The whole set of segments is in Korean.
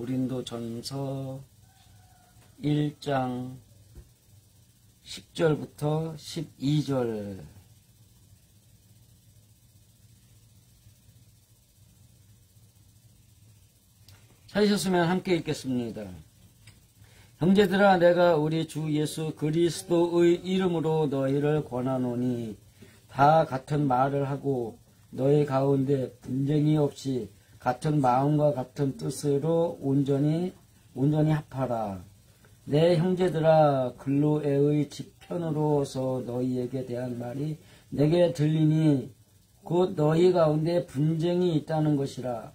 고린도전서 1장 10절부터 12절. 찾으셨으면 함께 읽겠습니다. 형제들아, 내가 우리 주 예수 그리스도의 이름으로 너희를 권하노니 다 같은 말을 하고 너희 가운데 분쟁이 없이 같은 마음과 같은 뜻으로 온전히 합하라. 내 형제들아, 글로에의 지편으로서 너희에게 대한 말이 내게 들리니 곧 너희 가운데 분쟁이 있다는 것이라.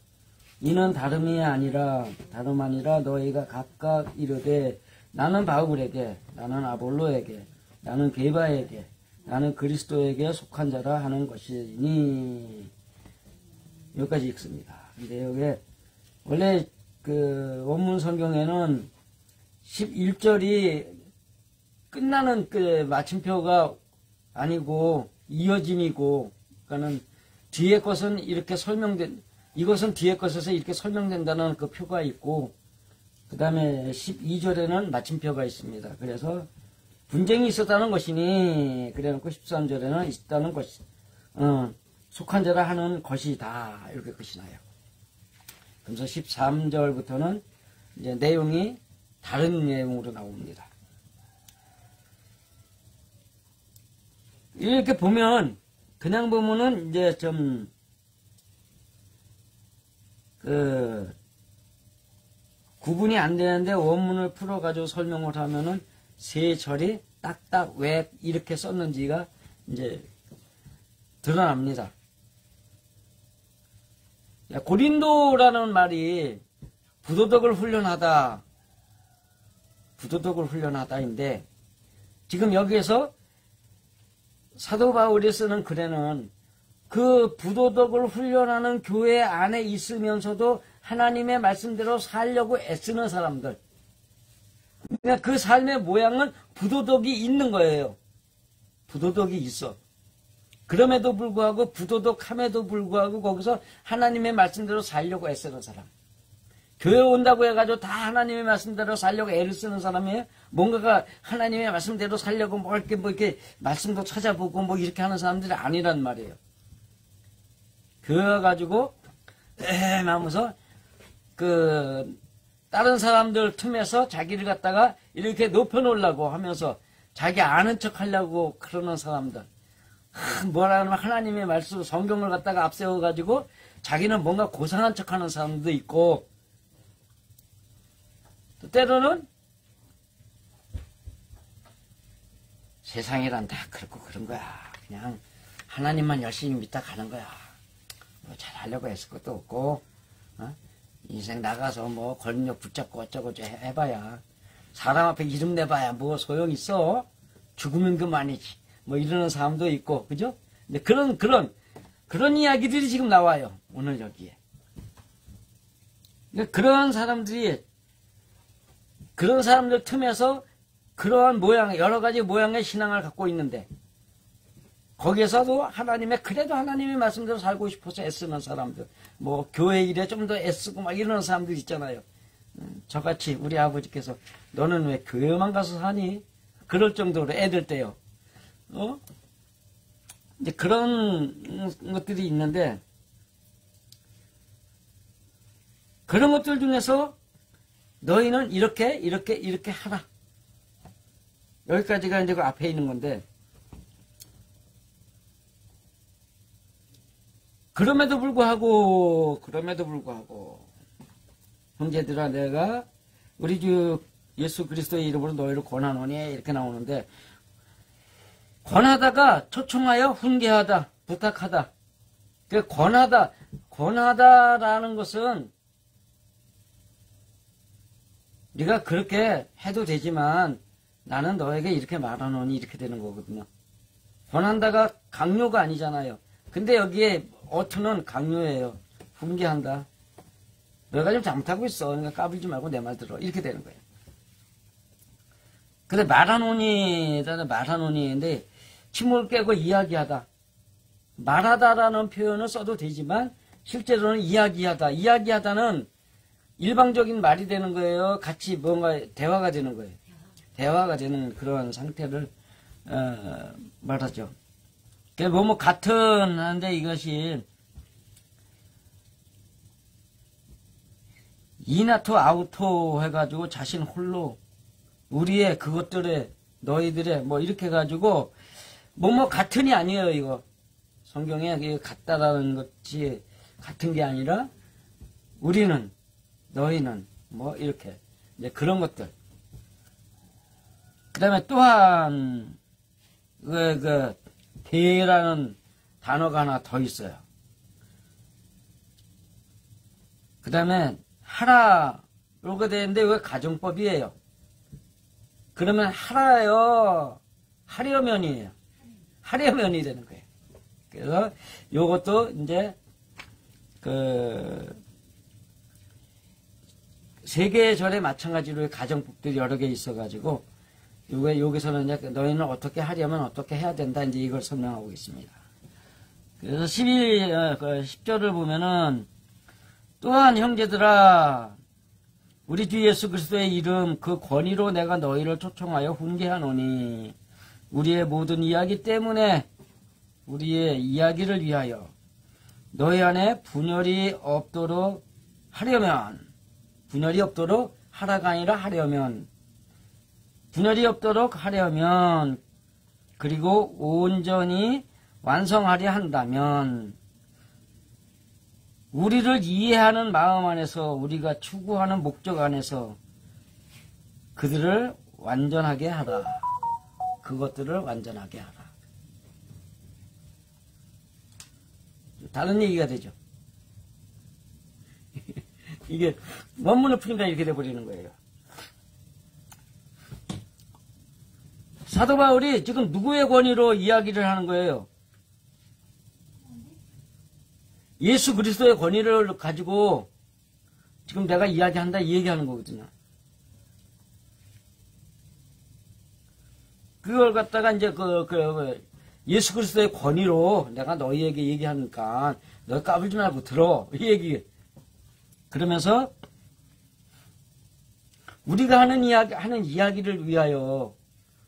이는 다름 아니라 너희가 각각 이르되 나는 바울에게, 나는 아볼로에게, 나는 게바에게, 나는 그리스도에게 속한 자라 하는 것이니. 여기까지 읽습니다. 근데 여기 원래 그 원문 성경에는 11절이 끝나는 그 마침표가 아니고 이어짐이고, 그러니까는 뒤에 것은 이렇게 이것은 뒤에 것에서 이렇게 설명된다는 그 표가 있고, 그 다음에 12절에는 마침표가 있습니다. 그래서 분쟁이 있었다는 것이니, 그래 놓고 13절에는 있다는 것이, 속한 자라 하는 것이다. 이렇게 끝이 나요. 그래서 13절부터는 이제 내용이 다른 내용으로 나옵니다. 이렇게 보면, 그냥 보면은 이제 좀, 구분이 안 되는데 원문을 풀어가지고 설명을 하면은 세 절이 딱딱 왜 이렇게 썼는지가 이제 드러납니다. 고린도라는 말이 부도덕을 훈련하다인데, 지금 여기에서 사도 바울이 쓰는 글에는 그 부도덕을 훈련하는 교회 안에 있으면서도 하나님의 말씀대로 살려고 애쓰는 사람들. 그러니까 그 삶의 모양은 부도덕이 있는 거예요. 부도덕이 있어. 그럼에도 불구하고, 부도덕함에도 불구하고 거기서 하나님의 말씀대로 살려고 애쓰는 사람. 교회 온다고 해가지고 다 하나님의 말씀대로 살려고 애를 쓰는 사람이에요. 뭔가가 하나님의 말씀대로 살려고 뭐 이렇게 말씀도 찾아보고 뭐 이렇게 하는 사람들이 아니란 말이에요. 그래가지고 하면서 다른 사람들 틈에서 자기를 갖다가 이렇게 높여놓으려고 하면서 자기 아는 척 하려고 그러는 사람들. 뭐라 하면 하나님의 말씀, 성경을 갖다가 앞세워가지고 자기는 뭔가 고상한 척 하는 사람도 있고, 또 때로는 세상이란 다 그렇고 그런 거야. 그냥 하나님만 열심히 믿다 가는 거야. 뭐 잘하려고 했을 것도 없고, 인생 나가서 뭐 권력 붙잡고 어쩌고 해봐야, 사람 앞에 이름 내봐야 뭐 소용 있어? 죽으면 그만이지. 뭐 이러는 사람도 있고, 그죠? 근데 그런 이야기들이 지금 나와요. 오늘 여기에. 그런 사람들 틈에서 그러한 여러 가지 모양의 신앙을 갖고 있는데, 거기에서도 그래도 하나님의 말씀대로 살고 싶어서 애쓰는 사람들, 뭐 교회 일에 좀 더 애쓰고 막 이러는 사람들 있잖아요. 저같이 우리 아버지께서 너는 왜 교회만 가서 사니? 그럴 정도로 애들 때요. 이제 그런 것들이 있는데, 그런 것들 중에서 너희는 이렇게 하라. 여기까지가 이제 그 앞에 있는 건데, 그럼에도 불구하고 형제들아, 내가 우리 주 예수 그리스도의 이름으로 너희를 권하노니 이렇게 나오는데, 권하다가 초청하여 훈계하다, 부탁하다. 그 권하다라는 것은 네가 그렇게 해도 되지만 나는 너에게 이렇게 말하노니 이렇게 되는 거거든요. 권한다가 강요가 아니잖아요. 근데 여기에 어투는 강요예요. 훈계한다. 너희가 좀 잘못하고 있어. 그러니까 까불지 말고 내 말 들어. 이렇게 되는 거예요. 근데 말하노니인데 침을 깨고 이야기하다. 말하다라는 표현을 써도 되지만 실제로는 이야기하다는 일방적인 말이 되는 거예요. 같이 뭔가 대화가 되는 거예요. 대화가 되는 그런 상태를 말하죠. 뭐뭐 같은 한데 이것이 이나토 아우토 해가지고 자신 홀로 우리의 그것들의 너희들의 뭐 이렇게 해가지고 뭐뭐 같은이 아니에요. 이거 성경에 이게 같다라는 것이 같은 게 아니라 우리는 너희는 뭐 이렇게 이제 그런 것들. 그 다음에 또한 대라는 단어가 하나 더 있어요. 그 다음에 하라 이렇게 되는데 이거 가정법이에요. 그러면 하라요 하려면이에요. 하려면이 되는 거예요. 그래서 요것도 이제 세계의 절에 마찬가지로 가정법들이 여러 개 있어가지고 여기서는 이제 너희는 어떻게 하려면 어떻게 해야 된다 이제 이걸 설명하고 있습니다. 그래서 10절을 보면은 또한 형제들아 우리 주 예수 그리스도의 이름 그 권위로 내가 너희를 초청하여 훈계하노니 우리의 모든 이야기 때문에 우리의 이야기를 위하여 너희 안에 분열이 없도록 하려면 분열이 없도록 하라가 아니라 하려면 분열이 없도록 하려면 그리고 온전히 완성하려 한다면 우리를 이해하는 마음 안에서 우리가 추구하는 목적 안에서 그들을 완전하게 하라. 그것들을 완전하게 하라. 다른 얘기가 되죠. 이게 원문을 풀니까 이렇게 돼버리는 거예요. 사도 바울이 지금 누구의 권위로 이야기를 하는 거예요? 예수 그리스도의 권위를 가지고 지금 내가 이야기한다 이 얘기하는 거거든요. 그걸 갖다가 이제 예수 그리스도의 권위로 내가 너희에게 얘기하니까 너 까불지 말고 들어 이 얘기. 그러면서 우리가 하는 이야기를 위하여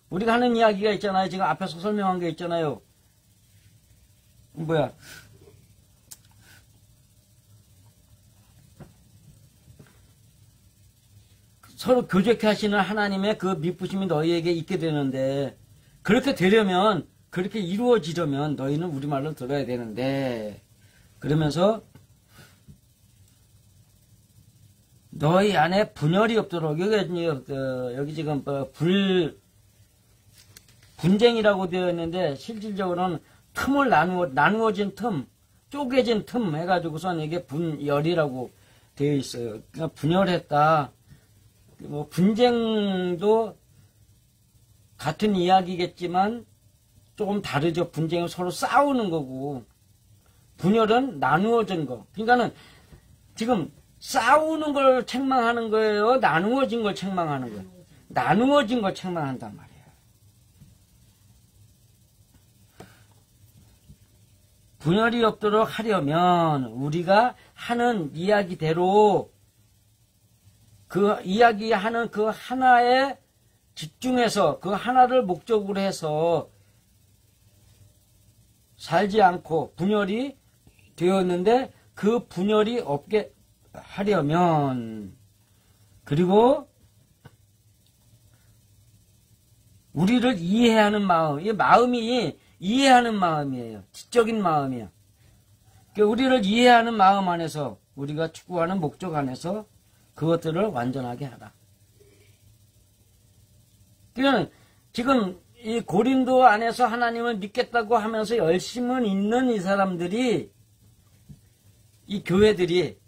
우리가 하는 이야기가 있잖아요. 지금 앞에서 설명한 게 있잖아요. 뭐야? 서로 교제케 하시는 하나님의 그 미쁘심이 너희에게 있게 되는데 그렇게 되려면 그렇게 이루어지려면 너희는 우리 말을 들어야 되는데 그러면서 너희 안에 분열이 없도록 여기 지금 분쟁이라고 되어 있는데 실질적으로는 틈을 나누어진 틈, 쪼개진 틈 해가지고선 이게 분열이라고 되어 있어요. 그러니까 분열했다. 뭐 분쟁도 같은 이야기겠지만 조금 다르죠. 분쟁은 서로 싸우는 거고 분열은 나누어진 거. 그러니까는 지금 싸우는 걸 책망하는 거예요. 나누어진 걸 책망하는 거예요. 나누어진 걸 책망한단 말이에요. 분열이 없도록 하려면 우리가 하는 이야기대로 그 이야기하는 그 하나에 집중해서 그 하나를 목적으로 해서 살지 않고 분열이 되었는데 그 분열이 없게 하려면 그리고 우리를 이해하는 마음, 이 마음이 이해하는 마음이에요. 지적인 마음이에요. 그러니까 우리를 이해하는 마음 안에서 우리가 추구하는 목적 안에서 그것들을 완전하게 하라. 그러니까 지금 이 고린도 안에서 하나님을 믿겠다고 하면서 열심은 있는 이 사람들이 이 교회들이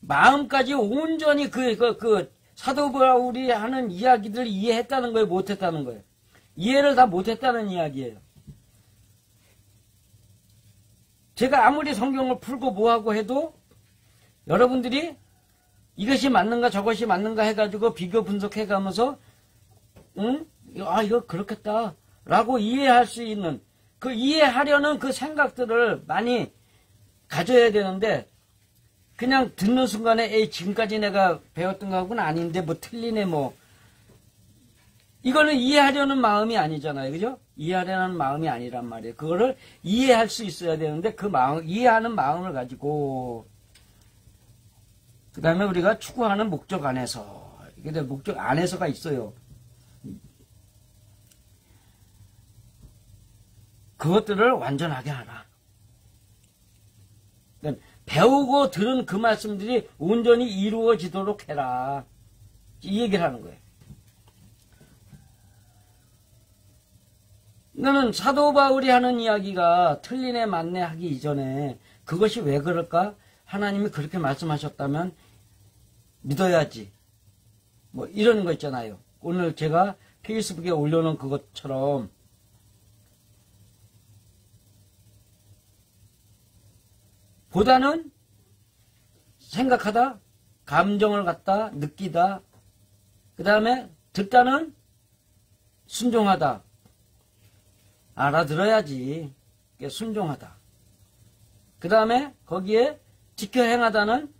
마음까지 온전히 사도 바울이 하는 이야기들을 이해했다는 거예요? 못했다는 거예요? 이해를 다 못했다는 이야기예요. 제가 아무리 성경을 풀고 뭐하고 해도 여러분들이 이것이 맞는가 저것이 맞는가 해가지고 비교 분석해가면서 이거 그렇겠다 라고 이해할 수 있는 그 이해하려는 그 생각들을 많이 가져야 되는데 그냥 듣는 순간에 에이 지금까지 내가 배웠던 거하고는 아닌데 뭐 틀리네 뭐 이거는 이해하려는 마음이 아니잖아요. 그죠? 이해하려는 마음이 아니란 말이에요. 그거를 이해할 수 있어야 되는데 그 마음, 이해하는 마음을 가지고 그 다음에 우리가 추구하는 목적 안에서 근데 목적 안에서가 있어요. 그것들을 완전하게 하라. 배우고 들은 그 말씀들이 온전히 이루어지도록 해라. 이 얘기를 하는 거예요. 나는 사도 바울이 하는 이야기가 틀리네 맞네 하기 이전에 그것이 왜 그럴까? 하나님이 그렇게 말씀하셨다면 믿어야지. 뭐 이런 거 있잖아요. 오늘 제가 페이스북에 올려놓은 그것처럼 보다는 생각하다, 감정을 갖다, 느끼다, 그 다음에 듣다는 순종하다. 알아들어야지. 순종하다. 그 다음에 거기에 지켜 행하다는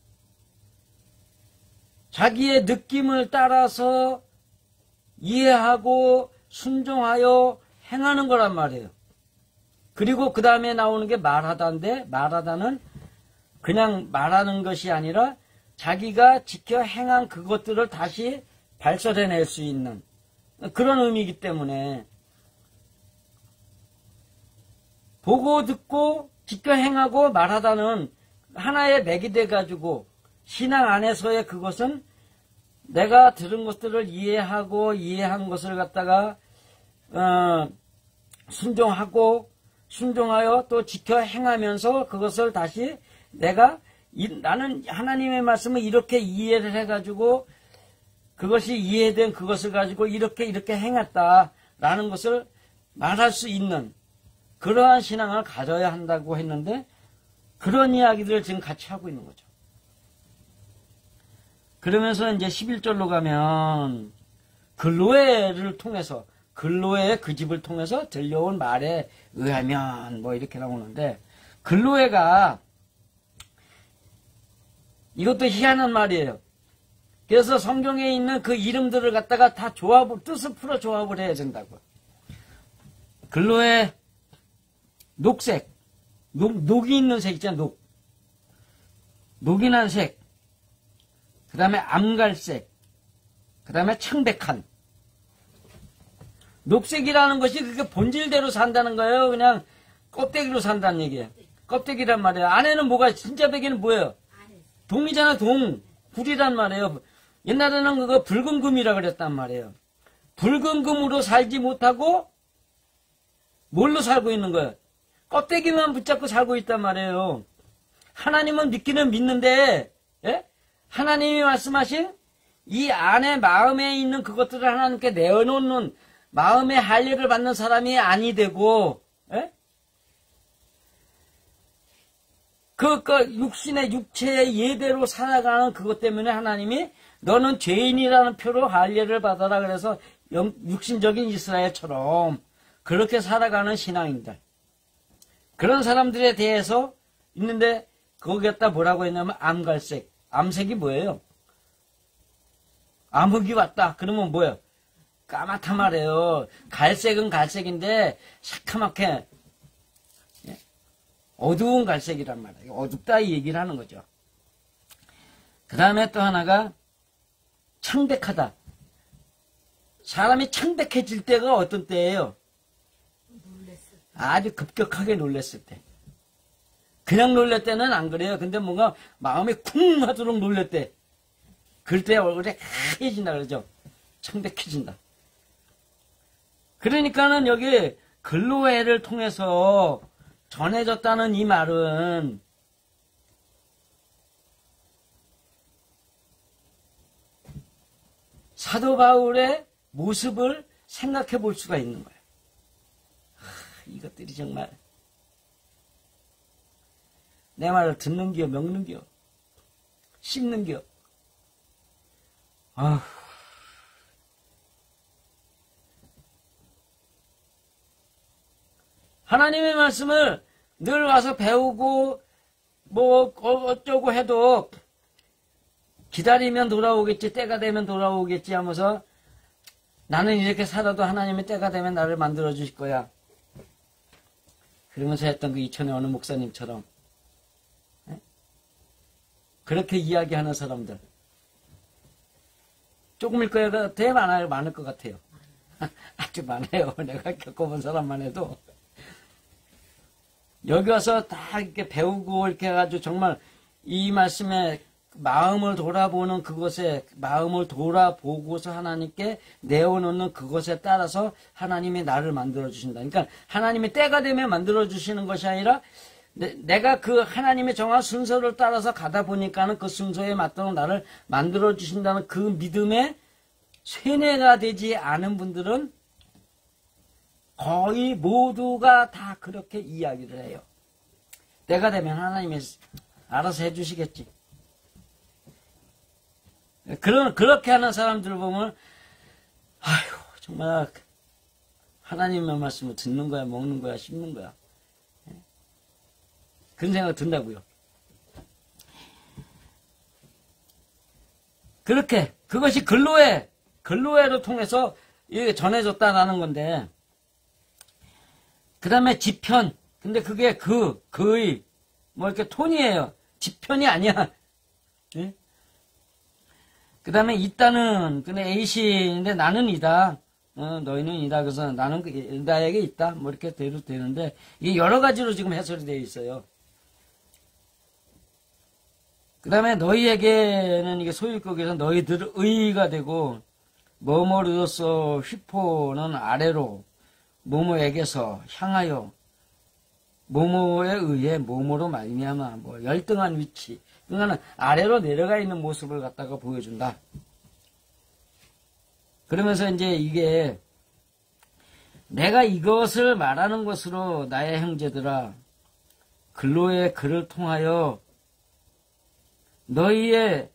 자기의 느낌을 따라서 이해하고 순종하여 행하는 거란 말이에요. 그리고 그 다음에 나오는 게 말하다인데 말하다는 그냥 말하는 것이 아니라 자기가 지켜 행한 그것들을 다시 발설해낼 수 있는 그런 의미이기 때문에 보고 듣고 지켜 행하고 말하다는 하나의 맥이 돼가지고 신앙 안에서의 그것은 내가 들은 것들을 이해하고 이해한 것을 갖다가 순종하여 또 지켜 행하면서 그것을 다시 나는 하나님의 말씀을 이렇게 이해를 해가지고 그것이 이해된 그것을 가지고 이렇게 행했다라는 것을 말할 수 있는 그러한 신앙을 가져야 한다고 했는데 그런 이야기들을 지금 같이 하고 있는 거죠. 그러면서 이제 11절로 가면 글로에를 통해서 글로에 그 집을 통해서 들려온 말에 의하면 뭐 이렇게 나오는데 글로에가 이것도 희한한 말이에요. 그래서 성경에 있는 그 이름들을 갖다가 다 뜻을 풀어 조합을 해야 된다고. 글로에 녹색, 녹이 있는 색 있잖아요. 녹이난 색, 그 다음에 암갈색, 그 다음에 창백한. 녹색이라는 것이 그게 본질대로 산다는 거예요. 그냥 껍데기로 산다는 얘기예요. 껍데기란 말이에요. 안에는 뭐가, 진짜 베개는 뭐예요? 동이잖아, 동. 굴이란 말이에요. 옛날에는 그거 붉은 금이라 그랬단 말이에요. 붉은 금으로 살지 못하고 뭘로 살고 있는 거예요? 껍데기만 붙잡고 살고 있단 말이에요. 하나님은 믿기는 믿는데, 예? 하나님이 말씀하신 이 안에 마음에 있는 그것들을 하나님께 내어놓는 마음의 할례를 받는 사람이 아니 되고, 예? 육체의 예대로 살아가는 그것 때문에 하나님이 너는 죄인이라는 표로 할례를 받아라 그래서 육신적인 이스라엘처럼 그렇게 살아가는 신앙인들. 그런 사람들에 대해서 있는데 거기에다 뭐라고 했냐면 암갈색. 암색이 뭐예요? 암흑이 왔다. 그러면 뭐예요? 까맣단 말이에요. 갈색은 갈색인데 새카맣게 어두운 갈색이란 말이에요. 어둡다 이 얘기를 하는 거죠. 그 다음에 또 하나가 창백하다. 사람이 창백해질 때가 어떤 때예요? 아주 급격하게 놀랬을 때. 그냥 놀랄 때는 안 그래요. 근데 뭔가 마음이 쿵 하도록 놀랄 때. 그럴 때 얼굴이 하얘진다 그러죠. 창백해진다. 그러니까는 여기 글로에를 통해서 전해졌다는 이 말은 사도 바울의 모습을 생각해 볼 수가 있는 거예요. 이것들이 정말 내 말을 듣는겨 먹는겨 씹는겨. 하나님의 말씀을 늘 와서 배우고 뭐 어쩌고 해도 기다리면 돌아오겠지, 때가 되면 돌아오겠지 하면서 나는 이렇게 살아도 하나님의 때가 되면 나를 만들어 주실 거야. 그러면서 했던 그 이천의 어느 목사님처럼 그렇게 이야기하는 사람들 조금일 거야 되게 많아요. 많을 것 같아요. 아주 많아요. 내가 겪어본 사람만 해도 여기 와서 다 이렇게 배우고 이렇게 해가지고 정말 이 말씀에 마음을 돌아보는 그것에 마음을 돌아보고서 하나님께 내어놓는 그것에 따라서 하나님이 나를 만들어 주신다. 그러니까 하나님이 때가 되면 만들어 주시는 것이 아니라 내가 그 하나님의 정한 순서를 따라서 가다 보니까는 그 순서에 맞도록 나를 만들어 주신다는 그 믿음에 세뇌가 되지 않은 분들은 거의 모두가 다 그렇게 이야기를 해요. 때가 되면 하나님이 알아서 해주시겠지. 그렇게 하는 사람들을 보면, 아휴, 정말, 하나님의 말씀을 듣는 거야, 먹는 거야, 씹는 거야. 그런 생각 든다고요. 그렇게, 그것이 근로회로 통해서 이게 전해졌다라는 건데, 그 다음에 지편. 근데 그게 거의, 뭐 이렇게 톤이에요. 지편이 아니야. 예? 그 다음에 있다는, 근데 A씨인데 나는 이다. 너희는 이다. 그래서 나는 나에게 있다. 뭐 이렇게 돼도 되는데, 이게 여러 가지로 지금 해설이 되어 있어요. 그 다음에 너희에게는 이게 소유격에서 너희들 의가 되고, 뭐뭐로서 휘포는 아래로, 뭐뭐에게서 향하여, 뭐뭐에 의해 뭐뭐로 말미암아 뭐 열등한 위치, 그러니까 아래로 내려가 있는 모습을 갖다가 보여준다. 그러면서 이제 이게 내가 이것을 말하는 것으로 나의 형제들아 근로의 글을 통하여 너희들의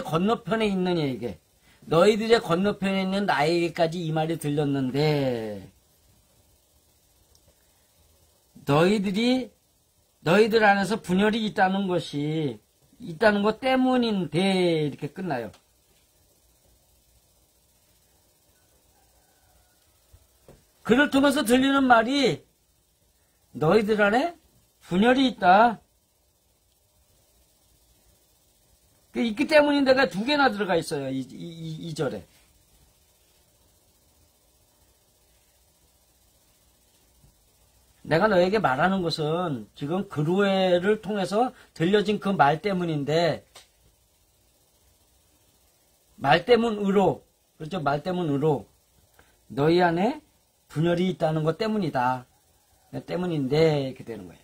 건너편에 있는 얘기, 너희들의 건너편에 있는 나에게까지 이 말이 들렸는데 너희들 안에서 분열이 있다는 것 때문인데 이렇게 끝나요. 그를 통해서 들리는 말이 너희들 안에 분열이 있다. 있기 때문인데가 두 개나 들어가 있어요. 이 절에. 내가 너에게 말하는 것은 지금 그루에를 통해서 들려진 그 말 때문인데, 말 때문으로, 그렇죠? 말 때문으로 너희 안에 분열이 있다는 것 때문이다. 때문인데 이렇게 되는 거예요.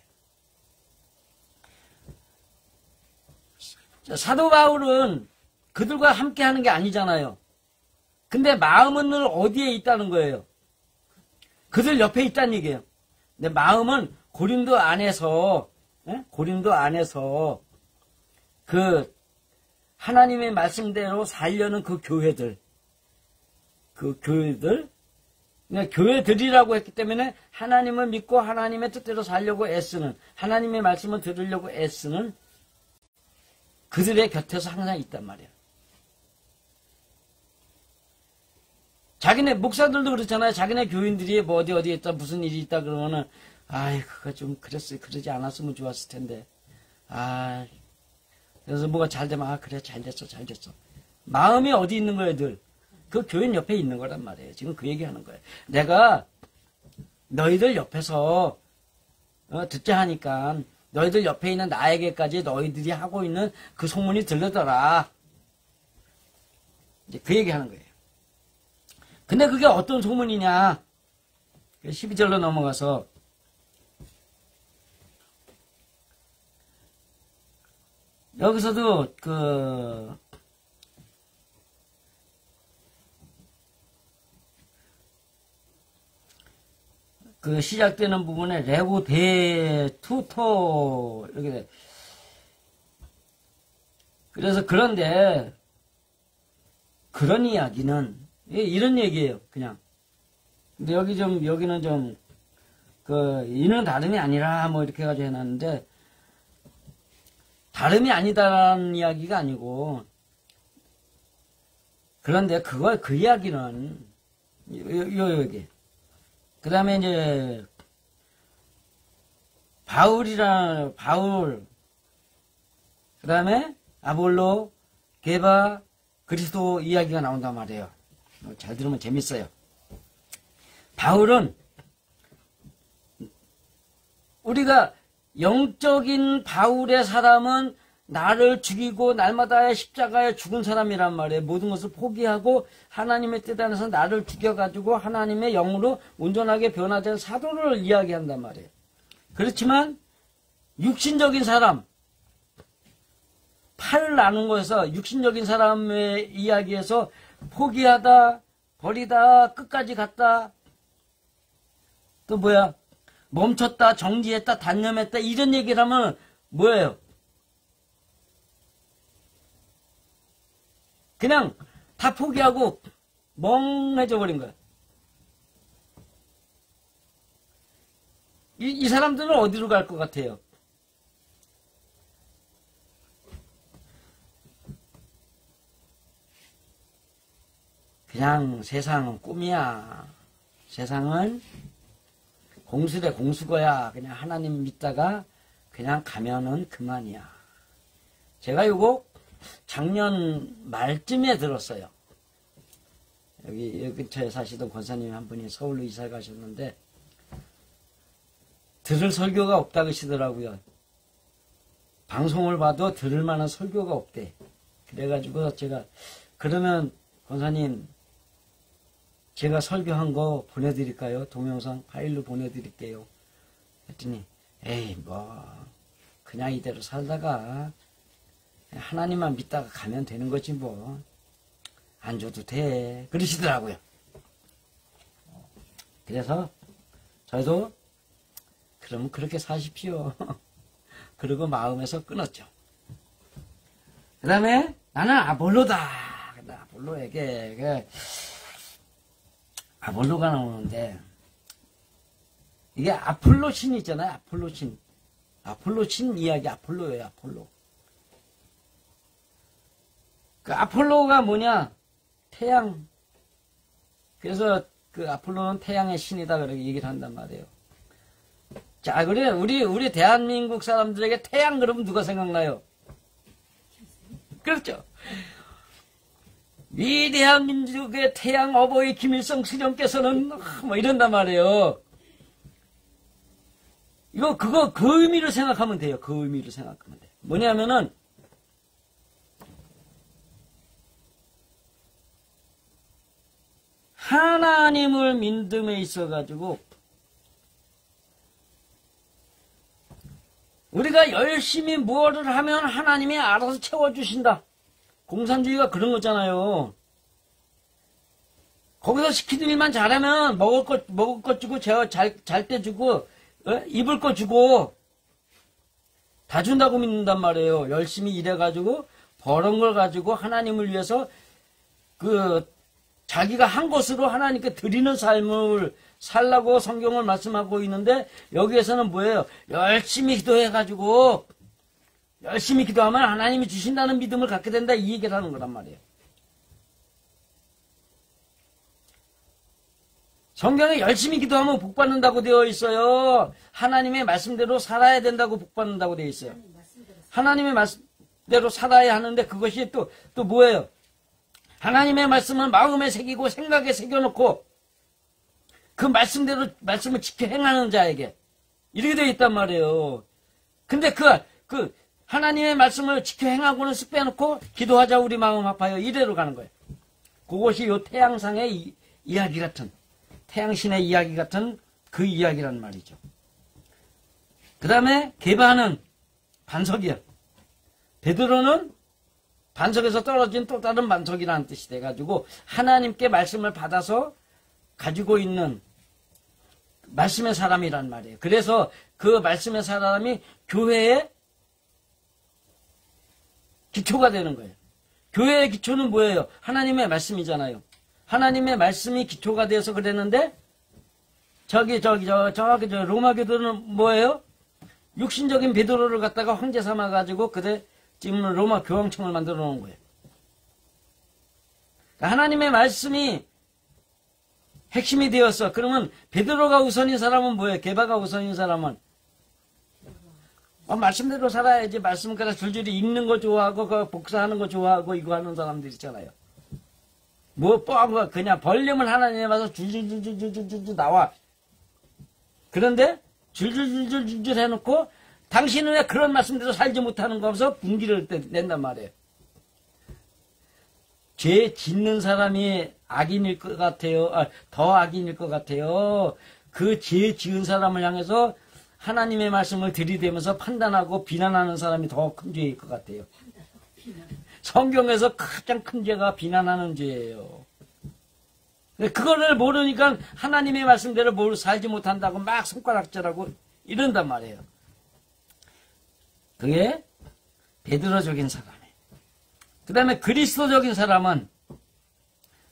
사도 바울은 그들과 함께 하는 게 아니잖아요. 근데 마음은 늘 어디에 있다는 거예요? 그들 옆에 있다는 얘기예요. 근데 마음은 고린도 안에서 그 하나님의 말씀대로 살려는 그 교회들, 그러니까 교회들이라고 했기 때문에 하나님을 믿고 하나님의 뜻대로 살려고 애쓰는, 하나님의 말씀을 들으려고 애쓰는 그들의 곁에서 항상 있단 말이에요. 자기네 목사들도 그렇잖아요. 자기네 교인들이 뭐 어디에 있다 무슨 일이 있다 그러면은 그거 좀 그러지 않았으면 좋았을 텐데. 그래서 뭐가 잘 되면 그래 잘 됐어. 마음이 어디 있는 거예요, 늘? 그 교인 옆에 있는 거란 말이에요. 지금 그 얘기하는 거예요. 내가 너희들 옆에서 듣자 하니까 너희들 옆에 있는 나에게까지 너희들이 하고 있는 그 소문이 들리더라. 이제 그 얘기하는 거예요. 근데 그게 어떤 소문이냐? 12절로 넘어가서 여기서도 그 시작되는 부분에 레고 대 투토 이렇게 돼. 그래서 그런데 그런 이야기는 이런 얘기예요, 그냥. 근데 여기는 좀 이는 다름이 아니라 뭐 이렇게 해가지고 해놨는데, 다름이 아니다라는 이야기가 아니고, 그런데 그 이야기는 여기. 그 다음에 이제 바울, 그 다음에 아볼로, 게바, 그리스도 이야기가 나온단 말이에요. 잘 들으면 재밌어요. 바울은 우리가 영적인 바울의 사람은 나를 죽이고 날마다 십자가에 죽은 사람이란 말이에요. 모든 것을 포기하고 하나님의 뜻 안에서 나를 죽여가지고 하나님의 영으로 온전하게 변화된 사도를 이야기한단 말이에요. 그렇지만 육신적인 사람, 팔을 나눈 거에서 육신적인 사람의 이야기에서 포기하다, 버리다, 끝까지 갔다, 또 뭐야, 멈췄다, 정지했다, 단념했다, 이런 얘기를 하면 뭐예요? 그냥 다 포기하고 멍해져 버린 거야. 이 사람들은 어디로 갈 것 같아요? 그냥 세상은 꿈이야. 세상은 공수래 공수거야. 그냥 하나님 믿다가 그냥 가면은 그만이야. 제가 요거 작년 말쯤에 들었어요. 여기 근처에 사시던 권사님 한 분이 서울로 이사 가셨는데 들을 설교가 없다 그러시더라고요. 방송을 봐도 들을 만한 설교가 없대. 그래가지고 제가 그러면 권사님 제가 설교한 거 보내드릴까요? 동영상 파일로 보내드릴게요. 했더니 에이 뭐 그냥 이대로 살다가 하나님만 믿다가 가면 되는 거지 뭐 안 줘도 돼 그러시더라고요. 그래서 저도 그러면 그렇게 사십시오. 그러고 마음에서 끊었죠. 그 다음에 나는 아볼로다. 아볼로에게 아볼로가 나오는데 이게 아폴로 신 있잖아요. 아폴로 신 이야기 아폴로예요. 아폴로. 그 아폴로가 뭐냐? 태양. 그래서 그 아폴로는 태양의 신이다 그렇게 얘기를 한단 말이에요. 자, 그래 우리 대한민국 사람들에게 태양 그러면 누가 생각나요? 그렇죠. 위대한 민족의 태양 어버이 김일성 수령께서는 뭐 이런단 말이에요. 그 의미를 생각하면 돼요. 그 의미를 생각하면 돼요. 뭐냐면은 하나님을 믿음에 있어가지고 우리가 열심히 무엇을 하면 하나님이 알아서 채워주신다. 공산주의가 그런 거잖아요. 거기서 시키는 일만 잘하면 먹을 것 주고 잘 때 주고 입을 거 주고 다 준다고 믿는단 말이에요. 열심히 일해가지고 버는 걸 가지고 하나님을 위해서 자기가 한 것으로 하나님께 드리는 삶을 살라고 성경을 말씀하고 있는데 여기에서는 뭐예요? 열심히 기도해가지고 열심히 기도하면 하나님이 주신다는 믿음을 갖게 된다 이 얘기를 하는 거란 말이에요. 성경에 열심히 기도하면 복받는다고 되어 있어요. 하나님의 말씀대로 살아야 된다고 복받는다고 되어 있어요. 하나님의 말씀대로 살아야 하는데 그것이 또 뭐예요? 하나님의 말씀을 마음에 새기고 생각에 새겨놓고 그 말씀을 지켜 행하는 자에게 이렇게 되어 있단 말이에요. 근데 그 하나님의 말씀을 지켜 행하고는 쓱 빼놓고 기도하자 우리 마음 아파요. 이대로 가는 거예요. 그것이 요 태양상의 이야기 같은 태양신의 이야기 같은 그 이야기란 말이죠. 그 다음에 게바는 반석이야. 베드로는 반석에서 떨어진 또 다른 반석이라는 뜻이 돼가지고 하나님께 말씀을 받아서 가지고 있는 말씀의 사람이란 말이에요. 그래서 그 말씀의 사람이 교회의 기초가 되는 거예요. 교회의 기초는 뭐예요? 하나님의 말씀이잖아요. 하나님의 말씀이 기초가 되어서 그랬는데 저 로마 교도는 뭐예요? 육신적인 베드로를 갖다가 황제 삼아가지고 그대 지금 로마 교황청을 만들어 놓은 거예요. 하나님의 말씀이 핵심이 되었어. 그러면 베드로가 우선인 사람은 뭐예요? 게바가 우선인 사람은 말씀대로 살아야지. 말씀 그냥 줄줄이 읽는 거 좋아하고 그 복사하는 거 좋아하고 이거 하는 사람들 있잖아요. 뭐 그냥 벌림을 하나님에 와서 줄줄줄줄줄줄 나와. 그런데 줄줄줄줄줄 해놓고 당신은 왜 그런 말씀대로 살지 못하는 거 하면서 분기를 낸단 말이에요. 죄 짓는 사람이 악인일 것 같아요. 더 악인일 것 같아요. 그 죄 지은 사람을 향해서 하나님의 말씀을 들이대면서 판단하고 비난하는 사람이 더 큰 죄일 것 같아요. 성경에서 가장 큰 죄가 비난하는 죄예요. 그거를 모르니까 하나님의 말씀대로 살지 못한다고 막 손가락질하고 이런단 말이에요. 그게 베드로적인 사람이에요. 그 다음에 그리스도적인 사람은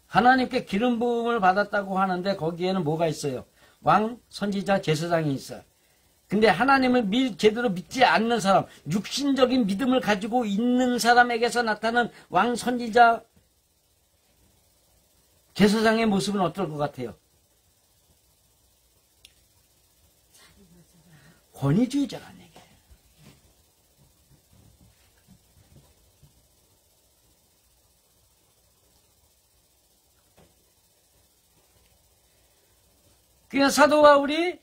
하나님께 기름 부음을 받았다고 하는데 거기에는 뭐가 있어요? 왕, 선지자, 제사장이 있어요. 근데 하나님을 제대로 믿지 않는 사람, 육신적인 믿음을 가지고 있는 사람에게서 나타나는 왕, 선지자, 제사장의 모습은 어떨 것 같아요? 권위주의자라는 얘기예요. 그냥 사도 바울이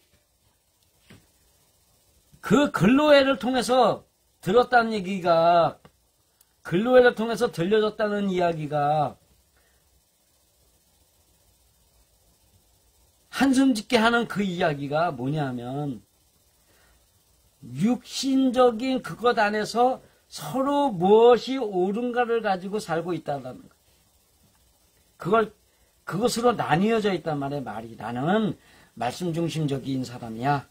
그 글로회를 통해서 들었다는 얘기가, 글로회를 통해서 들려졌다는 이야기가 한숨 짓게 하는 그 이야기가 뭐냐면 육신적인 그것 안에서 서로 무엇이 옳은가를 가지고 살고 있다는 거. 그것으로 나뉘어져 있단 말이에요. 말이. 나는 말씀 중심적인 사람이야.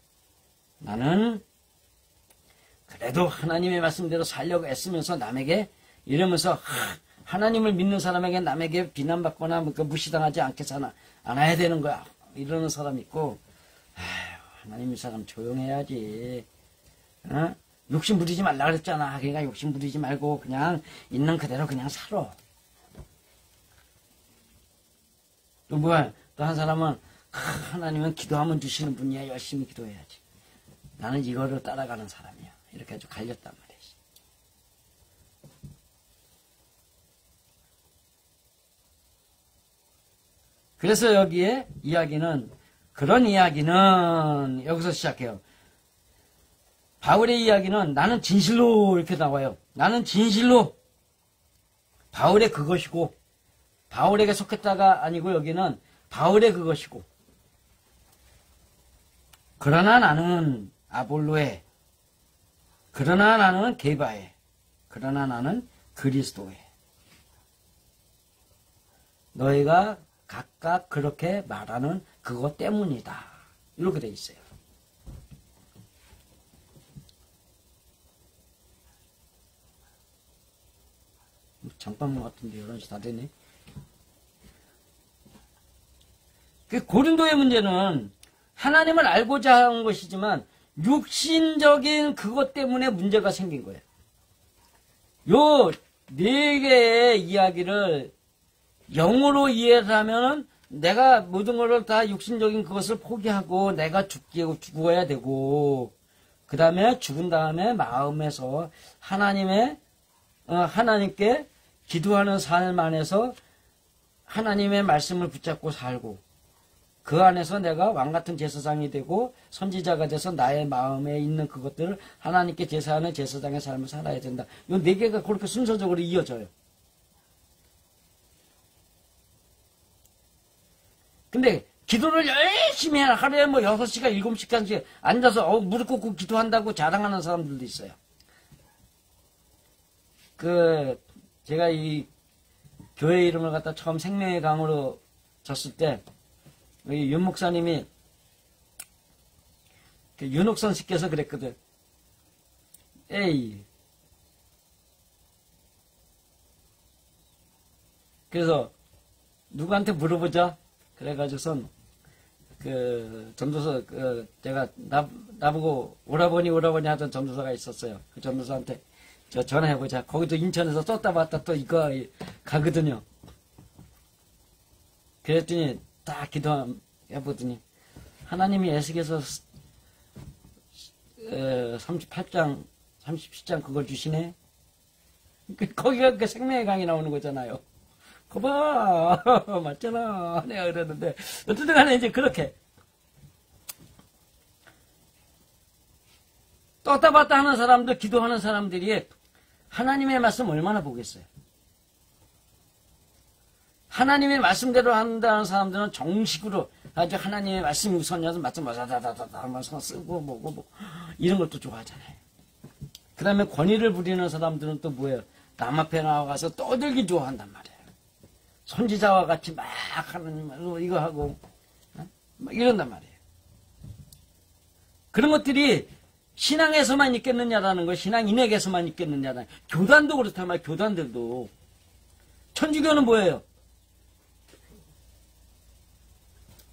나는 그래도 하나님의 말씀대로 살려고 애쓰면서 남에게 이러면서 하나님을 믿는 사람에게 남에게 비난받거나 무시당하지 않아야 되는 거야. 이러는 사람 있고, 하나님 이 사람 조용해야지. 욕심 부리지 말라 그랬잖아. 그러니까 욕심 부리지 말고 그냥 있는 그대로 그냥 살아. 또 뭐야? 또 한 사람은 하나님은 기도하면 주시는 분이야. 열심히 기도해야지. 나는 이거를 따라가는 사람이야. 이렇게 아주 갈렸단 말이지. 그래서 여기에 그런 이야기는 여기서 시작해요. 바울의 이야기는 나는 진실로 이렇게 나와요. 나는 진실로 바울의 그것이고, 바울에게 속했다가 아니고 여기는 바울의 그것이고, 그러나 나는 아볼로의, 그러나 나는 게바의, 그러나 나는 그리스도의. 너희가 각각 그렇게 말하는 그것 때문이다. 이렇게 돼 있어요. 잠깐만 같은데 11시 다 되네. 고린도의 문제는 하나님을 알고자 한 것이지만 육신적인 그것 때문에 문제가 생긴 거예요. 요 네 개의 이야기를 영으로 이해를 하면은 내가 모든 것을 다 육신적인 그것을 포기하고 내가 죽어야 되고, 그 다음에 죽은 다음에 마음에서 하나님께 기도하는 삶 안에서 하나님의 말씀을 붙잡고 살고, 그 안에서 내가 왕같은 제사장이 되고 선지자가 돼서 나의 마음에 있는 그것들을 하나님께 제사하는 제사장의 삶을 살아야 된다. 이 네 개가 그렇게 순서적으로 이어져요. 근데 기도를 열심히 해라. 하루에 6시간, 7시간씩 앉아서 무릎 꿇고 기도한다고 자랑하는 사람들도 있어요. 제가 이 교회 이름을 갖다 처음 생명의 강으로 졌을 때, 윤 목사님이, 윤옥선 씨께서 그랬거든. 에이. 그래서 누구한테 물어보자. 그래가지고선 전도서, 제가, 나보고 오라버니 하던 전도사가 있었어요. 그 전도사한테 전화해보자. 거기도 인천에서 썼다 봤다 또 이거 가거든요. 그랬더니 딱 기도해보더니, 하나님이 에스겔서 38장, 37장 그걸 주시네? 거기가 그 생명의 강이 나오는 거잖아요. 거봐! 맞잖아. 내가 그랬는데. 어쨌든 간에 이제 그렇게. 떴다 봤다 하는 사람들, 기도하는 사람들이 하나님의 말씀 얼마나 보겠어요? 하나님의 말씀대로 한다는 사람들은 정식으로 아주 하나님의 말씀 우선이어서 말씀 와다다다다 하면서 쓰고 뭐고 이런 것도 좋아하잖아요. 그 다음에 권위를 부리는 사람들은 또 뭐예요? 남 앞에 나와가서 떠들기 좋아한단 말이에요. 선지자와 같이 막 하는 말로 이거 하고 막 이런단 말이에요. 그런 것들이 신앙에서만 있겠느냐라는 거, 신앙인에게서만 있겠느냐라는 교단도 그렇단 말이에요. 교단들도. 천주교는 뭐예요?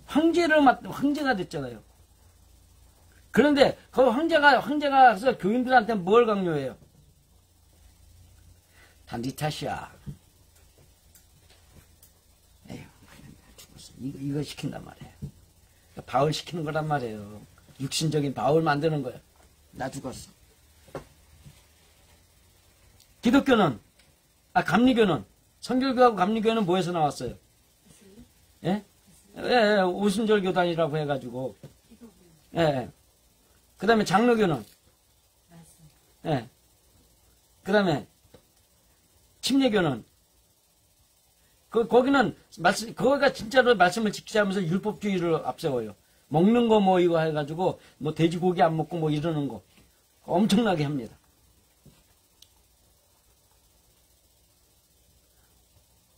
황제가 됐잖아요. 그런데 그 황제가 해서 교인들한테 뭘 강요해요? 다 네 탓이야. 에휴, 죽었어. 이거 시킨단 말이에요. 바울 시키는 거란 말이에요. 육신적인 바울 만드는 거예요. 나 죽었어. 기독교는, 감리교는, 선교교하고 감리교는 뭐에서 나왔어요? 예? 예, 오순절 교단이라고 해가지고. 예. 그 다음에 장로교는? 예. 그 다음에 침례교는? 거기는, 거기가 진짜로 말씀을 지키자면서 율법주의를 앞세워요. 먹는 거 뭐 이거 해가지고, 뭐 돼지고기 안 먹고 뭐 이러는 거. 엄청나게 합니다.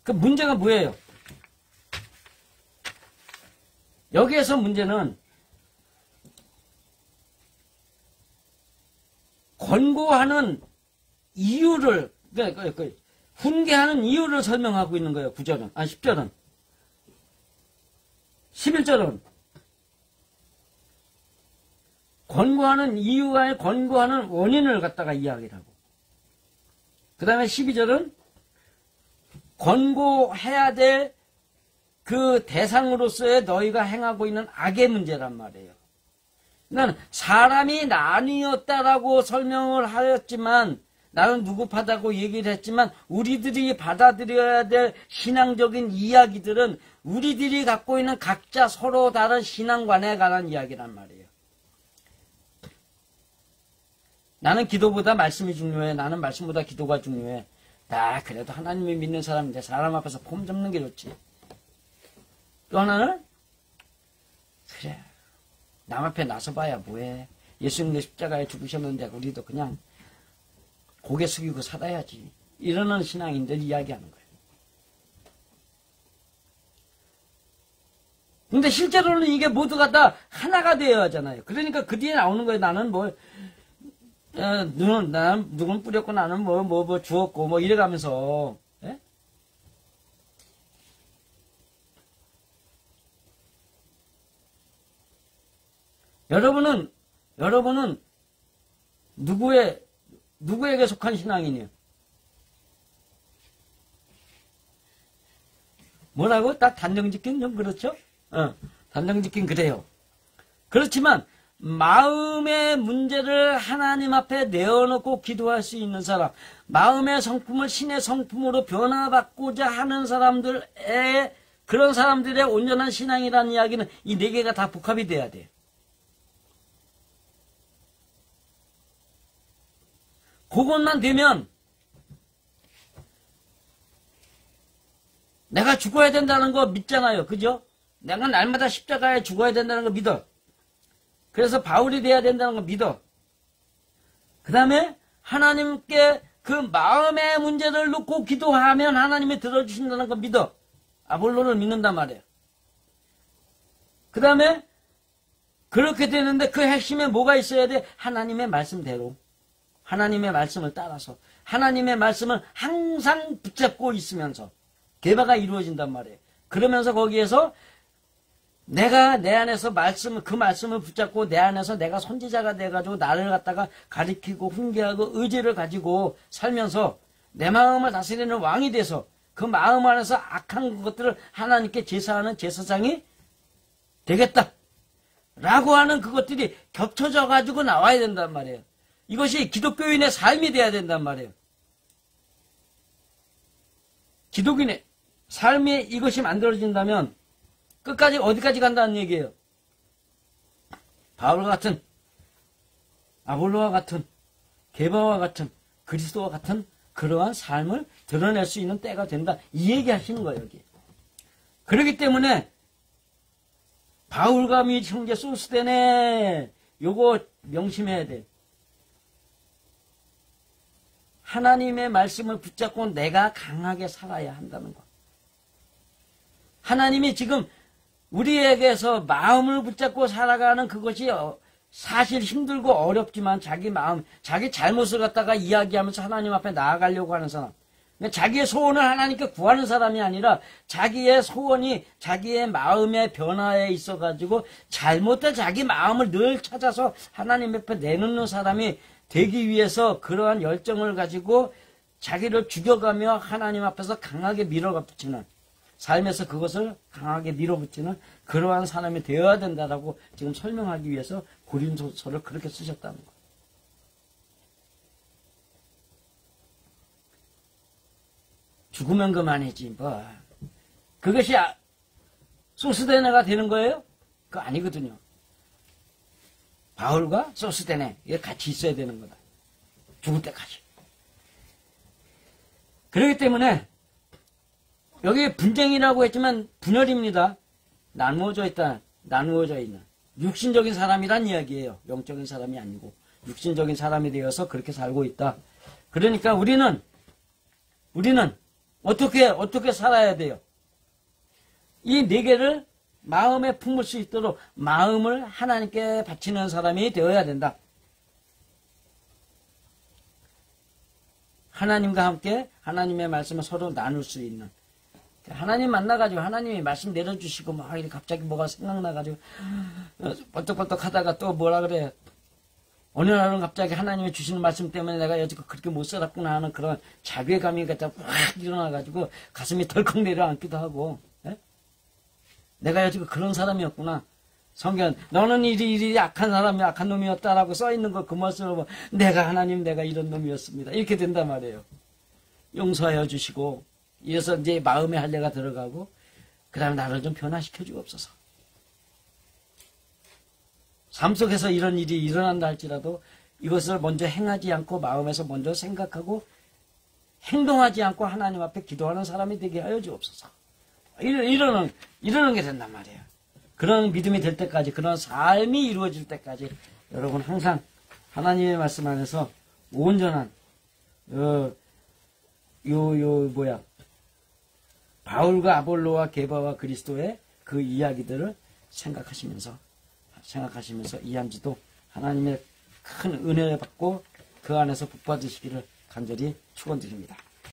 그 문제가 뭐예요? 여기에서 문제는 권고하는 이유를, 훈계하는 이유를 설명하고 있는 거예요. 9절은. 10절은. 11절은. 권고하는 이유가 아니라 권고하는 원인을 갖다가 이야기를 하고. 그 다음에 12절은 권고해야 될 그 대상으로서의 너희가 행하고 있는 악의 문제란 말이에요. 나는 사람이 나뉘었다라고 설명을 하였지만, 나는 누구파다고 얘기를 했지만, 우리들이 받아들여야 될 신앙적인 이야기들은 우리들이 갖고 있는 각자 서로 다른 신앙관에 관한 이야기란 말이에요. 나는 기도보다 말씀이 중요해. 나는 말씀보다 기도가 중요해. 나 그래도 하나님을 믿는 사람인데 사람 앞에서 폼 잡는 게 좋지. 또 하나는 그래 남 앞에 나서봐야 뭐해. 예수님의 십자가에 죽으셨는데 우리도 그냥 고개 숙이고 살아야지. 이러는 신앙인들 이야기하는 거예요. 근데 실제로는 이게 모두가 다 하나가 되어야 하잖아요. 그러니까 그 뒤에 나오는 거예요. 나는 누군 뿌렸고 나는 뭐 주었고 뭐 이래가면서. 예? 여러분은 누구에게 속한 신앙이에요? 뭐라고? 딱 단정짓긴 좀 그렇죠? 단정짓긴 그래요. 그렇지만 마음의 문제를 하나님 앞에 내어놓고 기도할 수 있는 사람, 마음의 성품을 신의 성품으로 변화받고자 하는 사람들의, 그런 사람들의 온전한 신앙이라는 이야기는 이 네 개가 다 복합이 돼야 돼요. 그것만 되면 내가 죽어야 된다는 거 믿잖아요. 그죠? 내가 날마다 십자가에 죽어야 된다는 거 믿어. 그래서 바울이 돼야 된다는 거 믿어. 그 다음에 하나님께 그 마음의 문제를 놓고 기도하면 하나님이 들어주신다는 거 믿어. 아볼로를 믿는단 말이에요. 그 다음에 그렇게 되는데 그 핵심에 뭐가 있어야 돼? 하나님의 말씀대로. 하나님의 말씀을 따라서. 하나님의 말씀을 항상 붙잡고 있으면서 개바가 이루어진단 말이에요. 그러면서 거기에서 내가 내 안에서 그 말씀을 붙잡고 내 안에서 내가 선지자가 돼가지고 나를 갖다가 가리키고 훈계하고 의지를 가지고 살면서 내 마음을 다스리는 왕이 돼서 그 마음 안에서 악한 것들을 하나님께 제사하는 제사장이 되겠다. 라고 하는 그것들이 겹쳐져 가지고 나와야 된단 말이에요. 이것이 기독교인의 삶이 돼야 된단 말이에요. 기독인의 삶에 이것이 만들어진다면 끝까지 어디까지 간다는 얘기예요. 바울 같은, 아볼로와 같은, 게바와 같은, 그리스도와 같은 그러한 삶을 드러낼 수 있는 때가 된다. 이 얘기 하시는 거예요, 여기. 그렇기 때문에 바울과 및 형제 소스데네 요거 명심해야 돼. 하나님의 말씀을 붙잡고 내가 강하게 살아야 한다는 것. 하나님이 지금 우리에게서 마음을 붙잡고 살아가는 그것이 사실 힘들고 어렵지만 자기 마음, 자기 잘못을 갖다가 이야기하면서 하나님 앞에 나아가려고 하는 사람. 그러니까 자기의 소원을 하나님께 구하는 사람이 아니라 자기의 소원이 자기의 마음의 변화에 있어가지고 잘못된 자기 마음을 늘 찾아서 하나님 앞에 내놓는 사람이 되기 위해서 그러한 열정을 가지고 자기를 죽여가며 하나님 앞에서 강하게 밀어붙이는 삶에서 그것을 강하게 밀어붙이는 그러한 사람이 되어야 된다라고 지금 설명하기 위해서 고린도서를 그렇게 쓰셨다는 거예요. 죽으면 그만이지 뭐. 그것이 소스데네가 되는 거예요? 그거 아니거든요. 바울과 소스데네 이게 같이 있어야 되는 거다. 죽을 때까지. 그렇기 때문에 여기 분쟁이라고 했지만 분열입니다. 나누어져 있는 육신적인 사람이란 이야기예요. 영적인 사람이 아니고 육신적인 사람이 되어서 그렇게 살고 있다. 그러니까 우리는 어떻게 살아야 돼요? 이 네 개를 마음에 품을 수 있도록 마음을 하나님께 바치는 사람이 되어야 된다. 하나님과 함께 하나님의 말씀을 서로 나눌 수 있는. 하나님 만나가지고 하나님이 말씀 내려주시고 막 이렇게 갑자기 뭐가 생각나가지고 번떡번떡 하다가 또 뭐라 그래. 어느 날은 갑자기 하나님이 주시는 말씀 때문에 내가 여지껏 그렇게 못 살았구나 하는 그런 자괴감이 갖다 확 일어나가지고 가슴이 덜컥 내려앉기도 하고. 에? 내가 여지껏 그런 사람이었구나. 성경 너는 이리 악한 사람이 악한 놈이었다라고 써있는 거 그 말씀을 보면 내가 이런 놈이었습니다. 이렇게 된단 말이에요. 용서하여 주시고 이래서 이제 마음의 할례가 들어가고 그 다음에 나를 좀 변화시켜 주옵소서. 삶 속에서 이런 일이 일어난다 할지라도 이것을 먼저 행하지 않고 마음에서 먼저 생각하고 행동하지 않고 하나님 앞에 기도하는 사람이 되게 하여 주옵소서. 이러는 게 된단 말이에요. 그런 믿음이 될 때까지, 그런 삶이 이루어질 때까지 여러분 항상 하나님의 말씀 안에서 온전한 바울과 아볼로와 게바와 그리스도의 그 이야기들을 생각하시면서 이한지도 하나님의 큰 은혜를 받고 그 안에서 복 받으시기를 간절히 축원드립니다.